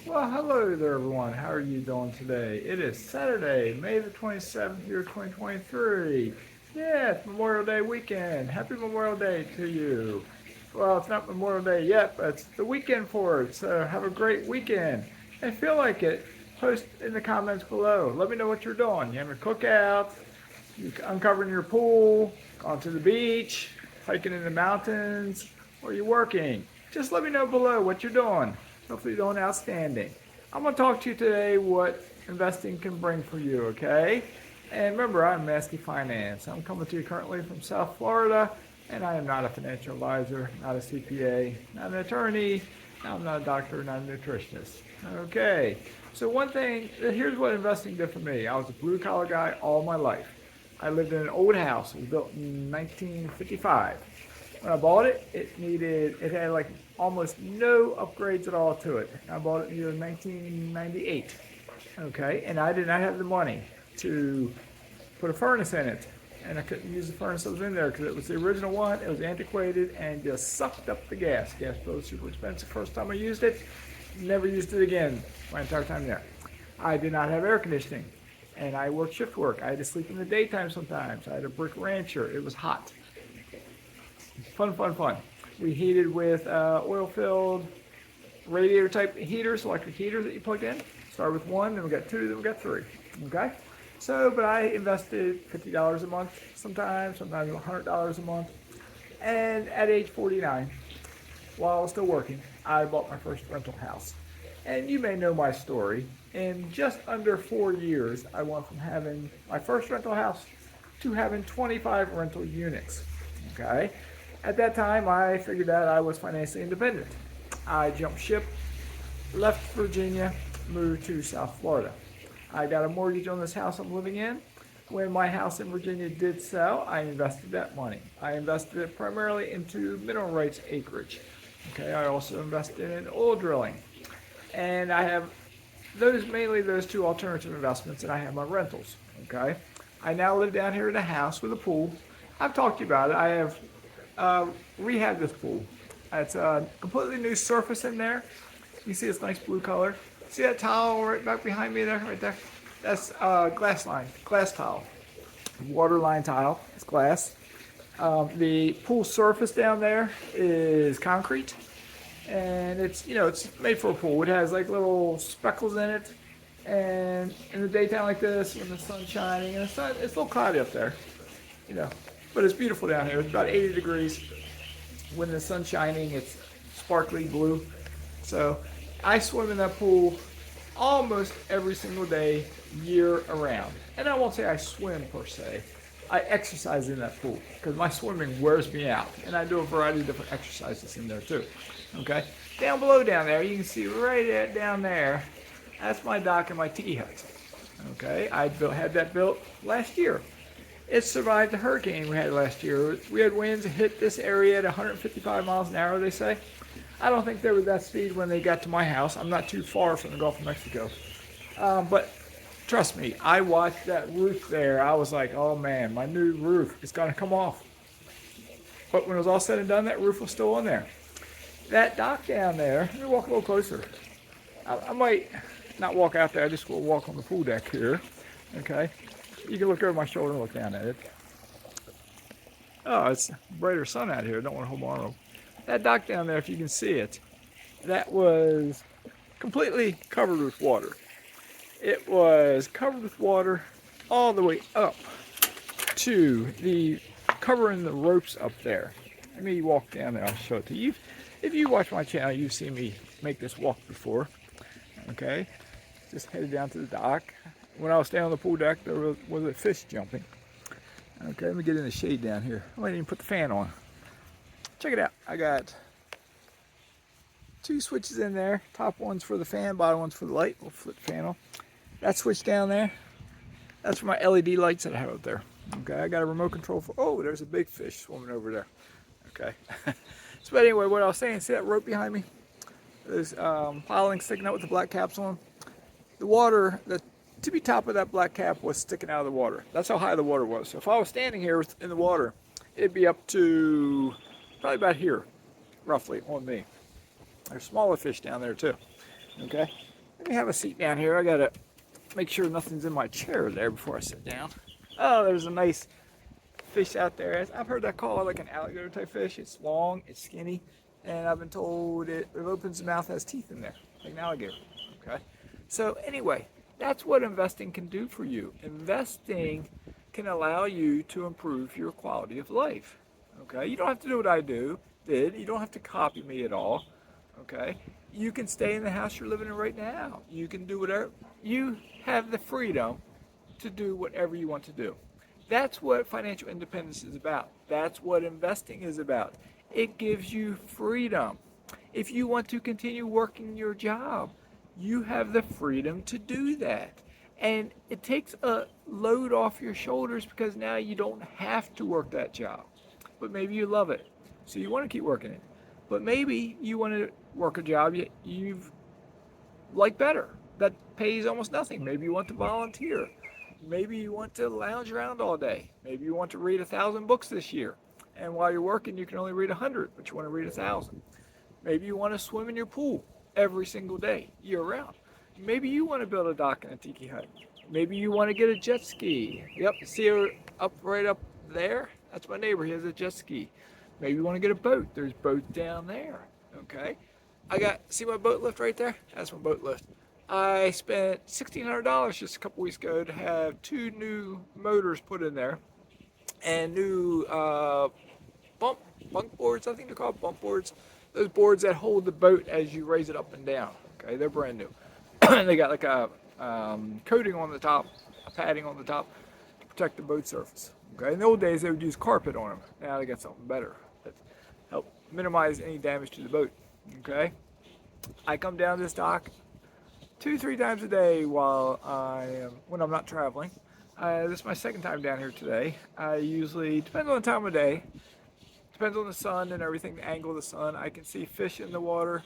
Well, hello there, everyone. How are you doing today? It is Saturday, May the 27th, year 2023. Yeah, it's Memorial Day weekend. Happy Memorial Day to you. Well, it's not Memorial Day yet, but it's the weekend for it, so have a great weekend. And feel like it, post in the comments below. Let me know what you're doing. You having a cookout? You uncovering your pool? Going to the beach? Hiking in the mountains? Or you working? Just let me know below what you're doing. Hopefully you're doing outstanding. I'm going to talk to you today what investing can bring for you, okay? And remember, I'm Mazske Finance. I'm coming to you currently from South Florida, and I am not a financial advisor, not a CPA, not an attorney, I'm not a doctor, not a nutritionist. Okay, so one thing, here's what investing did for me. I was a blue collar guy all my life. I lived in an old house. It was built in 1955. When I bought it, it had like almost no upgrades at all to it. I bought it in the year 1998. Okay, and I did not have the money to put a furnace in it, and I couldn't use the furnace that was in there because it was the original one. It was antiquated and just sucked up the gas. Gas bill was super expensive first time I used it. Never used it again my entire time there. I did not have air conditioning, and I worked shift work. I had to sleep in the daytime sometimes. I had a brick rancher. It was hot. Fun, fun, fun. We heated with oil-filled radiator type heaters, electric heaters that you plugged in. Started with one, then we got two, then we got three. Okay? So, but I invested $50 a month sometimes $100 a month. And at age 49, while I was still working, I bought my first rental house. And you may know my story. In just under 4 years, I went from having my first rental house to having 25 rental units. Okay? At that time, I figured out I was financially independent. I jumped ship, left Virginia, moved to South Florida. I got a mortgage on this house I'm living in. When my house in Virginia did sell, I invested that money. I invested it primarily into mineral rights acreage. Okay, I also invested in oil drilling. And I have mainly those two alternative investments, and I have my rentals. Okay, I now live down here in a house with a pool. I've talked to you about it. I have rehab this pool. It's a completely new surface in there. You see this nice blue color. See that tile right back behind me there, right there? That's glass tile. Water line tile, it's glass. The pool surface down there is concrete. And it's made for a pool. It has like little speckles in it. And in the daytime like this, when the sun's shining, and it's a little cloudy up there, you know, but it's beautiful down here. It's about 80 degrees. When the sun's shining, it's sparkly blue. So I swim in that pool almost every single day, year around. And I won't say I swim per se. I exercise in that pool because my swimming wears me out. And I do a variety of different exercises in there too. Okay? Down below down there, you can see right down there, that's my dock and my tiki hut. Okay? I had that built last year. It survived the hurricane we had last year. We had winds that hit this area at 155 miles an hour, they say. I don't think they were that speed when they got to my house. I'm not too far from the Gulf of Mexico. But trust me, I watched that roof there. I was like, oh man, my new roof is going to come off. But when it was all said and done, that roof was still on there. That dock down there, let me walk a little closer. I might not walk out there. I just will walk on the pool deck here. Okay? You can look over my shoulder and look down at it. Oh, it's brighter sun out here. I don't want to hold my arm up. That dock down there, if you can see it, that was completely covered with water. It was covered with water all the way up to the covering the ropes up there. Let me walk down there. I'll show it to you. If you watch my channel, you've seen me make this walk before. Okay, just headed down to the dock. When I was standing on the pool deck, there was a fish jumping. Okay, let me get in the shade down here. I might even put the fan on. Check it out. I got two switches in there. Top one's for the fan, bottom one's for the light. We'll flip the fan on. That switch down there, that's for my LED lights that I have up there. Okay, I got a remote control for, oh, there's a big fish swimming over there. Okay. So anyway, what I was saying, see that rope behind me? There's piling sticking out with the black caps on. The water, the tippy top of that black cap was sticking out of the water. That's how high the water was. So if I was standing here in the water, it'd be up to probably about here, roughly, on me. There's smaller fish down there too. Okay? Let me have a seat down here. I gotta make sure nothing's in my chair there before I sit down. Oh, there's a nice fish out there. I've heard that called like an alligator type fish. It's long, it's skinny, and I've been told it opens the mouth, has teeth in there, like an alligator. Okay. So anyway, that's what investing can do for you. Investing can allow you to improve your quality of life. Okay. You don't have to do what I did. You don't have to copy me at all. Okay. You can stay in the house you're living in right now. You can do whatever. You have the freedom to do whatever you want to do. That's what financial independence is about. That's what investing is about. It gives you freedom. If you want to continue working your job, you have the freedom to do that. And it takes a load off your shoulders because now you don't have to work that job. But maybe you love it, so you want to keep working it. But maybe you want to work a job you've like better, that pays almost nothing. Maybe you want to volunteer. Maybe you want to lounge around all day. Maybe you want to read 1,000 books this year. And while you're working, you can only read 100, but you want to read 1,000. Maybe you want to swim in your pool every single day, year round. Maybe you want to build a dock in a tiki hut. Maybe you want to get a jet ski. Yep, see her right up there? That's my neighbor. He has a jet ski. Maybe you want to get a boat. There's boats down there. Okay. See my boat lift right there? That's my boat lift. I spent $1,600 just a couple weeks ago to have 2 new motors put in there and new bunk boards, I think they're called bunk boards. Those boards that hold the boat as you raise it up and down. Okay, they're brand new. They got like a coating on the top, a padding on the top to protect the boat surface. Okay, in the old days they would use carpet on them. Now they got something better that help minimize any damage to the boat. Okay, I come down this dock 2-3 times a day when I'm not traveling. This is my second time down here today. I usually, depends on the time of day, depends on the sun and everything, the angle of the sun. I can see fish in the water.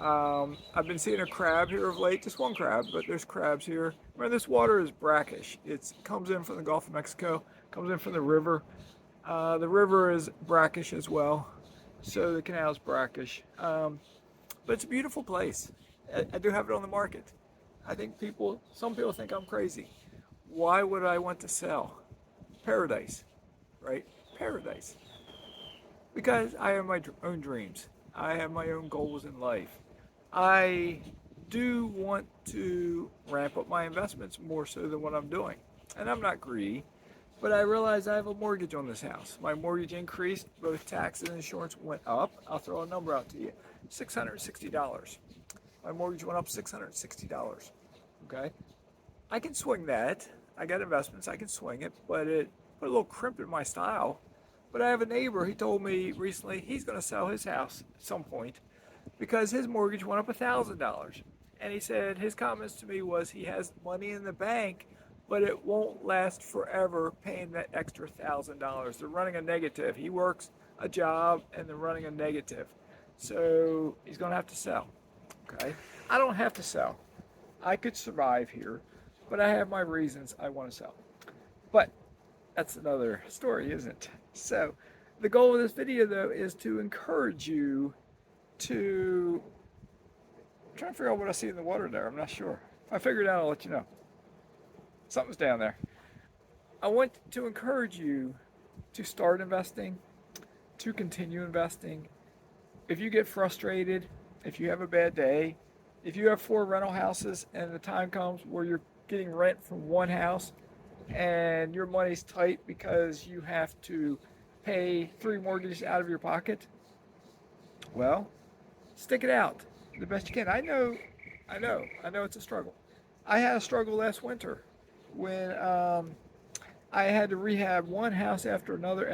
I've been seeing a crab here of late, just one crab, but there's crabs here. Remember, this water is brackish. It comes in from the Gulf of Mexico, comes in from the river. The river is brackish as well, so the canal is brackish. But it's a beautiful place. I do have it on the market. I think some people think I'm crazy. Why would I want to sell? Paradise, right? Paradise. Because I have my own dreams. I have my own goals in life. I do want to ramp up my investments more so than what I'm doing. And I'm not greedy, but I realize I have a mortgage on this house. My mortgage increased, both taxes and insurance went up. I'll throw a number out to you, $660. My mortgage went up $660, okay? I can swing that. I got investments, I can swing it, but it put a little crimp in my style. But I have a neighbor, he told me recently he's gonna sell his house at some point because his mortgage went up $1,000. And he said his comments to me was he has money in the bank, but it won't last forever paying that extra $1,000. They're running a negative. He works a job and they're running a negative. So he's gonna have to sell. Okay, I don't have to sell. I could survive here, but I have my reasons I want to sell. But that's another story, isn't it? So the goal of this video, though, is to encourage you to... I'm trying to figure out what I see in the water there. I'm not sure. If I figure it out, I'll let you know. Something's down there. I want to encourage you to start investing, to continue investing. If you get frustrated, if you have a bad day, if you have 4 rental houses and the time comes where you're getting rent from one house and your money's tight because you have to pay 3 mortgages out of your pocket, well, stick it out the best you can. I know it's a struggle. I had a struggle last winter when I had to rehab one house after another,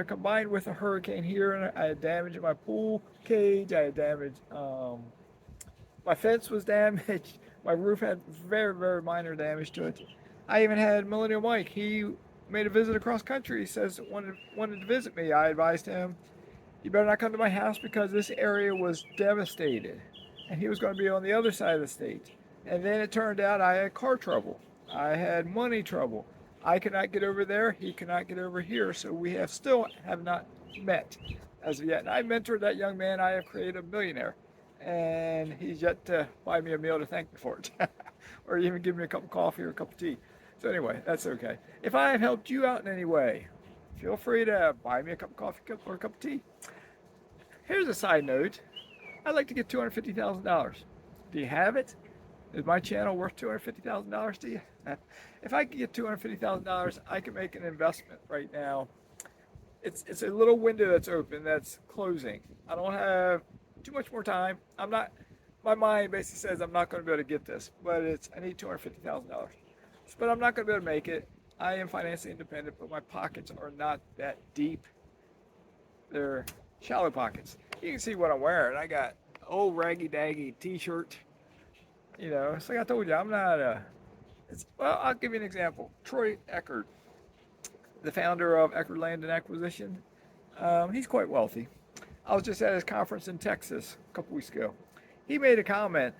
combined with a hurricane here, and I had damage in my pool cage, I had damage, my fence was damaged, my roof had very, very minor damage to it. I even had Millennial Mike, he made a visit across country, he says wanted to visit me. I advised him, you better not come to my house because this area was devastated, and he was going to be on the other side of the state. And then it turned out I had car trouble. I had money trouble. I could not get over there. He could not get over here. So we still have not met as of yet. And I mentored that young man. I have created a millionaire. and he's yet to buy me a meal to thank me for it, or even give me a cup of coffee or a cup of tea. So anyway, that's okay. If I have helped you out in any way, feel free to buy me a cup of coffee or a cup of tea. Here's a side note. I'd like to get $250,000. Do you have it? Is my channel worth $250,000 to you? If I could get $250,000, I can make an investment right now. It's a little window that's open that's closing. I don't have too much more time. I'm not. My mind basically says I'm not going to be able to get this, but I need $250,000. But I'm not going to be able to make it. I am financially independent, but my pockets are not that deep. They're shallow pockets. You can see what I'm wearing. I got an old raggy daggy t-shirt. It's like I told you, I'm not well, I'll give you an example. Troy Eckert, the founder of Eckert Land and Acquisition, he's quite wealthy. I was just at his conference in Texas a couple weeks ago. He made a comment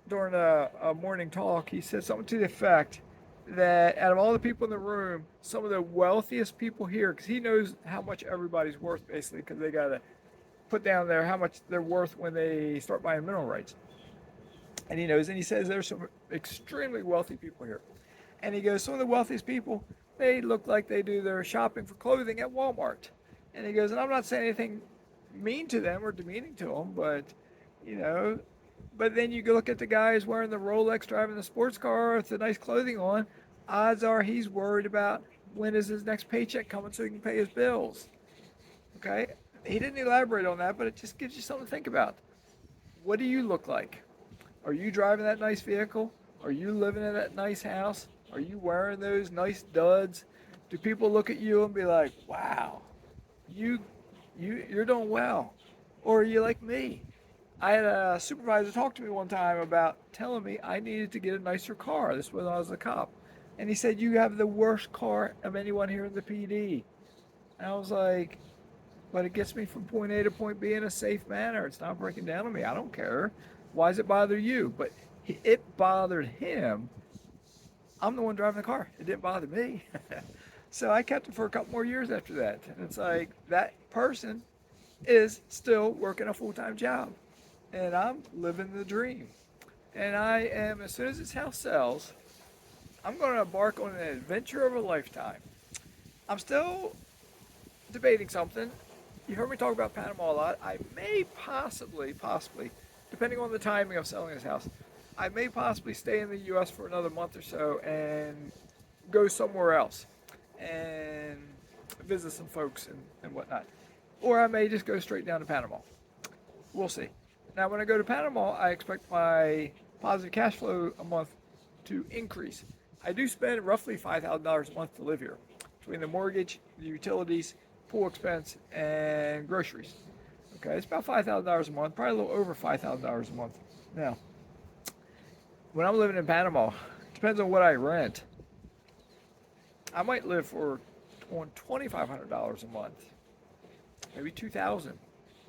during a morning talk. He said something to the effect that out of all the people in the room, some of the wealthiest people here, because he knows how much everybody's worth basically, because they got to put down there how much they're worth when they start buying mineral rights. And he knows, and he says there's some extremely wealthy people here. And he goes, some of the wealthiest people, they look like they do their shopping for clothing at Walmart. And he goes, and I'm not saying anything mean to them or demeaning to them, but, but then you go look at the guy who's wearing the Rolex, driving the sports car with the nice clothing on. Odds are he's worried about when is his next paycheck coming so he can pay his bills. Okay? He didn't elaborate on that, but it just gives you something to think about. What do you look like? Are you driving that nice vehicle? Are you living in that nice house? Are you wearing those nice duds? Do people look at you and be like, wow, you're doing well? Or are you like me? I had a supervisor talk to me one time about telling me I needed to get a nicer car. This was when I was a cop. And he said, you have the worst car of anyone here in the PD. And I was like, but it gets me from point A to point B in a safe manner. It's not breaking down on me. I don't care. Why does it bother you? But it bothered him. I'm the one driving the car. It didn't bother me. So I kept it for a couple more years after that. And it's like that person is still working a full-time job. And I'm living the dream. And I am, as soon as this house sells, I'm going to embark on an adventure of a lifetime. I'm still debating something. You heard me talk about Panama a lot. I may possibly, depending on the timing of selling this house, I may possibly stay in the U.S. for another month or so and go somewhere else and visit some folks and whatnot. Or I may just go straight down to Panama. We'll see. Now, when I go to Panama, I expect my positive cash flow a month to increase. I do spend roughly $5,000 a month to live here, between the mortgage, the utilities, pool expense, and groceries. Okay, it's about $5,000 a month, probably a little over $5,000 a month. Now, when I'm living in Panama, depends on what I rent. I might live on $2,500 a month, maybe $2,000,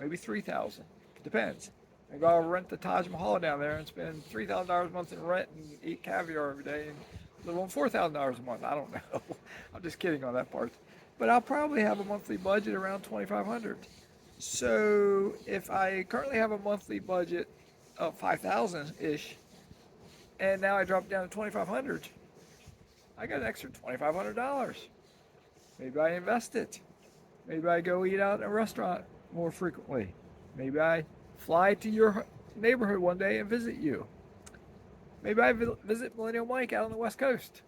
maybe $3,000. Depends. Maybe I'll rent the Taj Mahal down there and spend $3,000 a month in rent and eat caviar every day and live on $4,000 a month. I don't know. I'm just kidding on that part. But I'll probably have a monthly budget around $2,500. So if I currently have a monthly budget of $5,000-ish, and now I drop down to $2,500, I got an extra $2,500. Maybe I invest it. Maybe I go eat out in a restaurant more frequently. Maybe I fly to your neighborhood one day and visit you. Maybe I visit Millennial Mike out on the West Coast.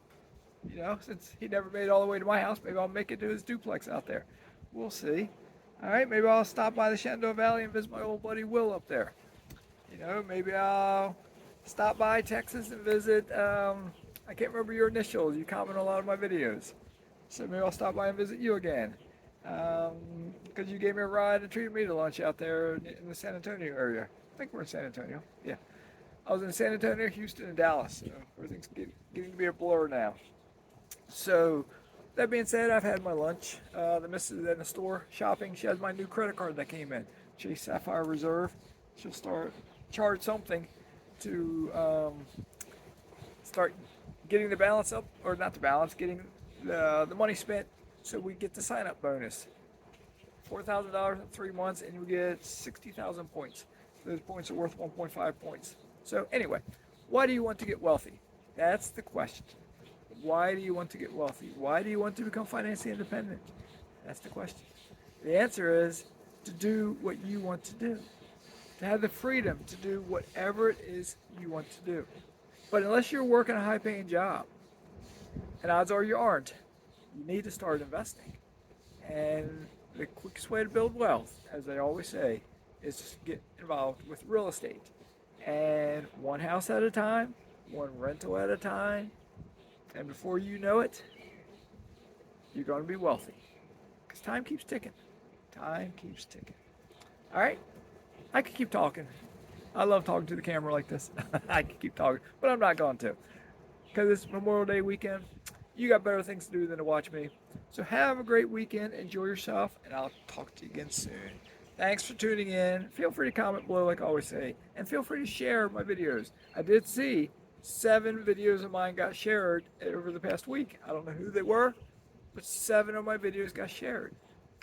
Since he never made it all the way to my house, maybe I'll make it to his duplex out there. We'll see. All right, maybe I'll stop by the Shenandoah Valley and visit my old buddy Will up there. Maybe I'll stop by Texas and visit, I can't remember your initials. You comment on a lot of my videos. So maybe I'll stop by and visit you again. Because you gave me a ride and treated me to lunch out there in the San Antonio area. I think we're in San Antonio. Yeah. I was in San Antonio, Houston, and Dallas. So everything's getting to be a blur now. So that being said, I've had my lunch. The missus is in the store shopping. She has my new credit card that came in, Chase Sapphire Reserve. She'll charge something to start getting the balance up, or not the balance, getting the money spent so we get the sign-up bonus. $4,000 in 3 months and you get 60,000 points. those points are worth 1.5 points. So anyway, why do you want to get wealthy? That's the question. Why do you want to get wealthy? Why do you want to become financially independent? That's the question. The answer is to do what you want to do, to have the freedom to do whatever it is you want to do. But unless you're working a high paying job, and odds are you aren't, you need to start investing. And the quickest way to build wealth, as they always say, is to get involved with real estate. And one house at a time, one rental at a time, and before you know it, you're going to be wealthy. Because time keeps ticking. Time keeps ticking. All right? I could keep talking. I love talking to the camera like this. I could keep talking, but I'm not going to. Because it's Memorial Day weekend. You got better things to do than to watch me. So have a great weekend. Enjoy yourself, and I'll talk to you again soon. Thanks for tuning in. Feel free to comment below, like I always say, and feel free to share my videos. I did see 7 videos of mine got shared over the past week. I don't know who they were, but 7 of my videos got shared.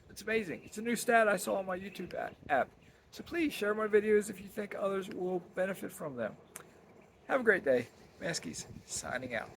It's amazing. It's a new stat I saw on my YouTube app. So please share my videos if you think others will benefit from them. Have a great day. Maskies, signing out.